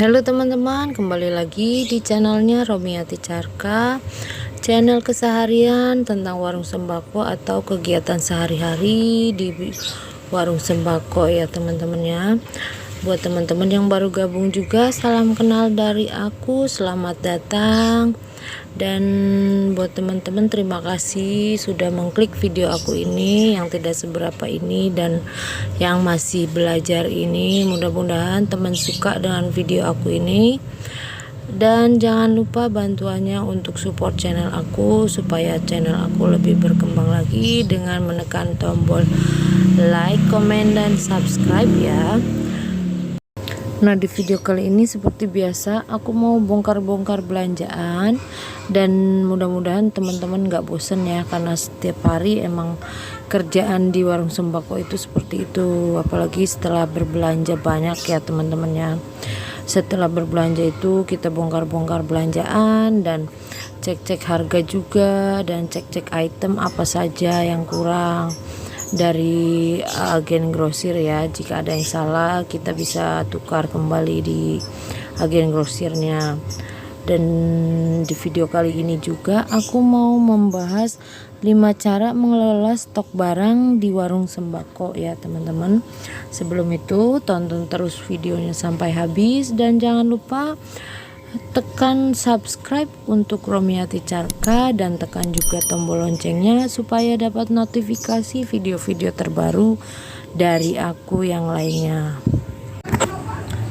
Halo teman-teman, kembali lagi di channelnya Romiati Carka, channel keseharian tentang warung sembako atau kegiatan sehari-hari di warung sembako ya teman-teman ya. Buat teman-teman yang baru gabung juga, salam kenal dari aku, selamat datang. Dan buat teman-teman, terima kasih sudah mengklik video aku ini yang tidak seberapa ini dan yang masih belajar ini. Mudah-mudahan teman suka dengan video aku ini, dan jangan lupa bantuannya untuk support channel aku supaya channel aku lebih berkembang lagi dengan menekan tombol like, comment, dan subscribe ya. Nah, di video kali ini seperti biasa aku mau bongkar-bongkar belanjaan, dan mudah-mudahan teman-teman gak bosen ya, karena setiap hari emang kerjaan di warung sembako itu seperti itu, apalagi setelah berbelanja banyak ya teman-teman ya. Setelah berbelanja itu kita bongkar-bongkar belanjaan dan cek-cek harga juga, dan cek-cek item apa saja yang kurang dari agen grosir ya. Jika ada yang salah kita bisa tukar kembali di agen grosirnya. Dan di video kali ini juga aku mau membahas 5 cara mengelola stok barang di warung sembako ya teman-teman. Sebelum itu tonton terus videonya sampai habis, dan jangan lupa tekan subscribe untuk Romiati Carka dan tekan juga tombol loncengnya supaya dapat notifikasi video-video terbaru dari aku yang lainnya.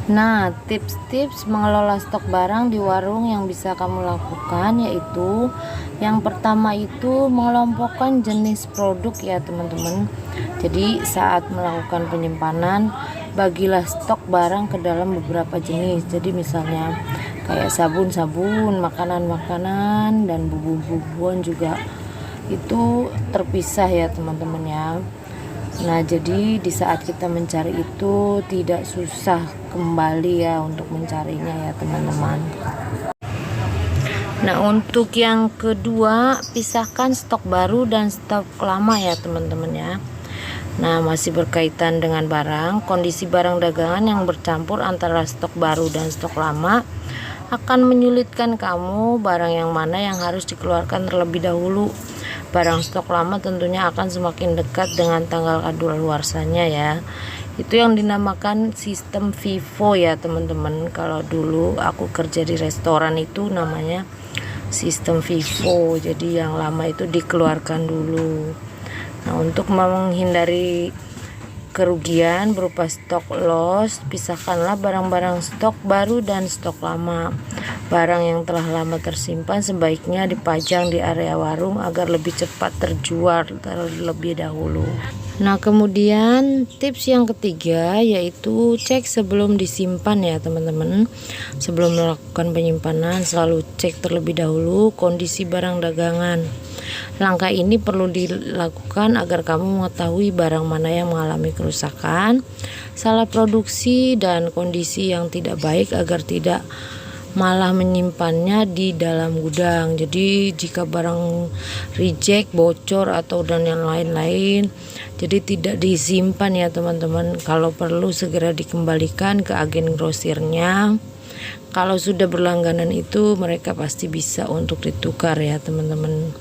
Nah, tips-tips mengelola stok barang di warung yang bisa kamu lakukan yaitu yang pertama itu mengelompokkan jenis produk ya teman-teman. Jadi saat melakukan penyimpanan, bagilah stok barang ke dalam beberapa jenis. Jadi misalnya kayak sabun-sabun, makanan-makanan, dan bumbu-bumbuan juga itu terpisah ya teman-teman ya. Nah, jadi di saat kita mencari itu tidak susah kembali ya untuk mencarinya ya teman-teman. Nah, untuk yang kedua, pisahkan stok baru dan stok lama ya teman-teman ya. Nah, masih berkaitan dengan barang, kondisi barang dagangan yang bercampur antara stok baru dan stok lama akan menyulitkan kamu barang yang mana yang harus dikeluarkan terlebih dahulu. Barang stok lama tentunya akan semakin dekat dengan tanggal kadaluarsanya ya. Itu yang dinamakan sistem FIFO ya teman-teman. Kalau dulu aku kerja di restoran itu namanya sistem FIFO. Jadi yang lama itu dikeluarkan dulu. Nah, untuk menghindari kerugian berupa stok loss, pisahkanlah barang-barang stok baru dan stok lama. Barang yang telah lama tersimpan sebaiknya dipajang di area warung agar lebih cepat terjual terlebih dahulu. Nah, kemudian tips yang ketiga yaitu cek sebelum disimpan ya teman-teman. Sebelum melakukan penyimpanan selalu cek terlebih dahulu kondisi barang dagangan. Langkah ini perlu dilakukan agar kamu mengetahui barang mana yang mengalami kerusakan, salah produksi, dan kondisi yang tidak baik agar tidak malah menyimpannya di dalam gudang. Jadi jika barang reject, bocor, atau dan yang lain-lain, jadi tidak disimpan ya teman-teman. Kalau perlu segera dikembalikan ke agen grosirnya. Kalau sudah berlangganan itu mereka pasti bisa untuk ditukar ya teman-teman.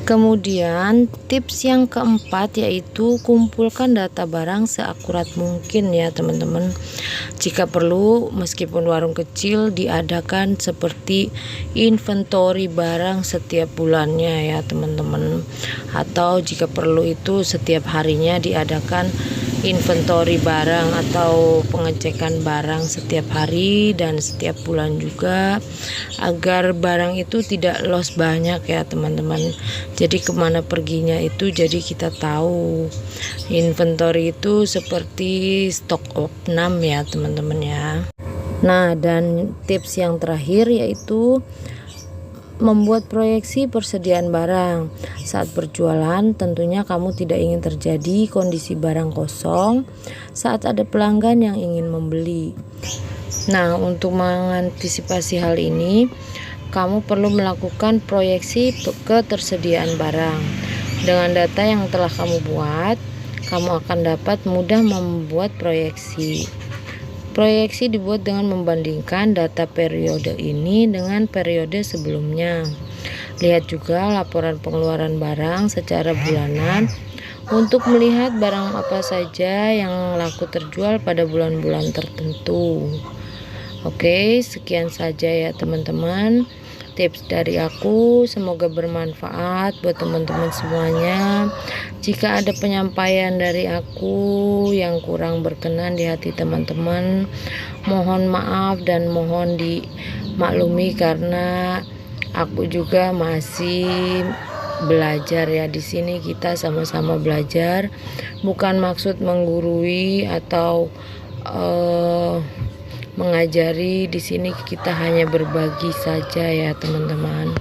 Kemudian tips yang keempat yaitu kumpulkan data barang seakurat mungkin ya teman-teman. Jika perlu, meskipun warung kecil, diadakan seperti inventory barang setiap bulannya ya teman-teman. Atau jika perlu itu setiap harinya diadakan inventory barang atau pengecekan barang setiap hari dan setiap bulan juga, agar barang itu tidak loss banyak ya teman-teman. Jadi kemana perginya itu jadi kita tahu. Inventory itu seperti stok opnam ya teman-teman ya. Nah, dan tips yang terakhir yaitu membuat proyeksi persediaan barang. Saat berjualan tentunya kamu tidak ingin terjadi kondisi barang kosong saat ada pelanggan yang ingin membeli. Nah, untuk mengantisipasi hal ini, kamu perlu melakukan proyeksi ketersediaan barang. Dengan data yang telah kamu buat, kamu akan dapat mudah membuat proyeksi. Proyeksi dibuat dengan membandingkan data periode ini dengan periode sebelumnya. Lihat juga laporan pengeluaran barang secara bulanan untuk melihat barang apa saja yang laku terjual pada bulan-bulan tertentu. Oke, sekian saja ya teman-teman tips dari aku, semoga bermanfaat buat teman-teman semuanya. Jika ada penyampaian dari aku yang kurang berkenan di hati teman-teman, mohon maaf dan mohon dimaklumi karena aku juga masih belajar ya. Di sini kita sama-sama belajar, bukan maksud menggurui atau mengajari. Di sini kita hanya berbagi saja ya teman-teman.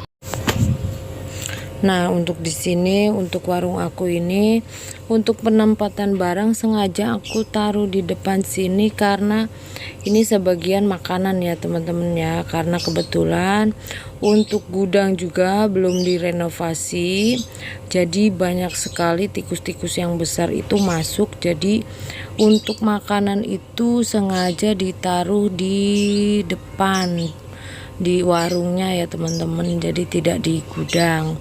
Nah, untuk di sini untuk warung aku ini, untuk penempatan barang sengaja aku taruh di depan sini karena ini sebagian makanan ya teman-teman ya, karena kebetulan untuk gudang juga belum direnovasi, jadi banyak sekali tikus-tikus yang besar itu masuk. Jadi untuk makanan itu sengaja ditaruh di depan di warungnya ya teman-teman, jadi tidak di gudang,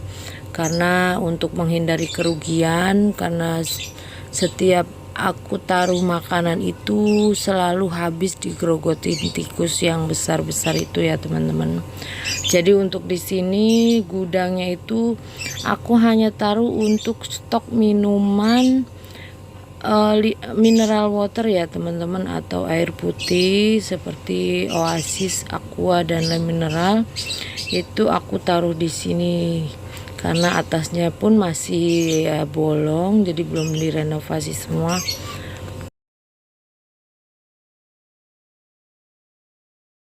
karena untuk menghindari kerugian, karena setiap aku taruh makanan itu selalu habis digerogotin tikus yang besar-besar itu ya teman-teman. Jadi untuk di sini gudangnya itu aku hanya taruh untuk stok minuman mineral water ya teman-teman, atau air putih seperti Oasis, Aqua dan Le Mineral. Itu aku taruh di sini karena atasnya pun masih bolong, jadi belum direnovasi semua.